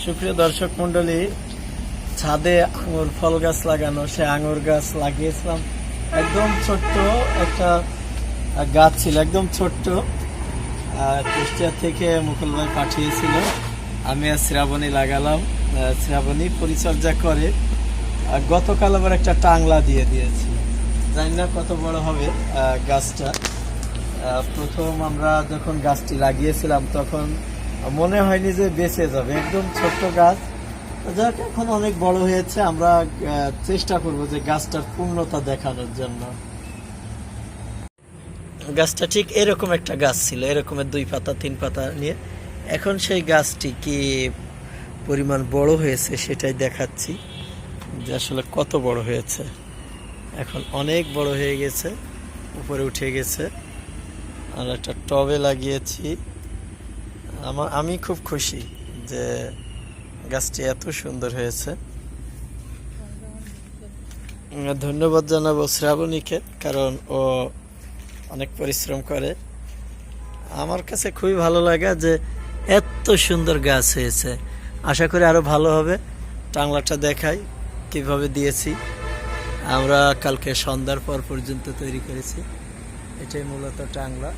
সুপ্রিয় দর্শক মন্ডলী, ছাদে আঙুর ফল গাছ লাগানো, সে আঙুর গাছ লাগিয়েছিলাম। একদম ছোট্ট একটা গাছ ছিল, একদম ছোট্ট। কুষ্টিয়া থেকে মুকুল ভাই পাঠিয়েছিল, আমি আর শ্রাবণী লাগালাম। শ্রাবণী পরিচর্যা করে। গতকাল আবার একটা টাংলা দিয়ে দিয়েছি, জানি না কত বড় হবে গাছটা। প্রথম আমরা যখন গাছটি লাগিয়েছিলাম তখন মনে হয়নি যে বেঁচে যাবে, একদম ছোট্ট গাছ। যাক, এখন অনেক বড় হয়েছে। আমরা চেষ্টা করব যে গাছটার পূর্ণতা দেখানোর জন্য। গাছটা ঠিক এরকম একটা গাছ ছিল, এরকমের 2 পাতা 3 পাতা নিয়ে। এখন সেই গাছটি কি পরিমাণ বড় হয়েছে সেটাই দেখাচ্ছি, যে আসলে কত বড় হয়েছে। এখন অনেক বড় হয়ে গেছে, উপরে উঠে গেছে। আর একটা টবে লাগিয়েছি। আমি খুব খুশি যে গাছটি এত সুন্দর হয়েছে। ধন্যবাদ জানাবো শ্রাবণীকে, কারণ ও অনেক পরিশ্রম করে। আমার কাছে খুবই ভালো লাগে যে এত সুন্দর গাছ হয়েছে। আশা করি আরো ভালো হবে। টাংলাটা দেখাই কিভাবে দিয়েছি। আমরা কালকে সন্ধ্যার পর পর্যন্ত তৈরি করেছি। এটাই মূলত টাংলা।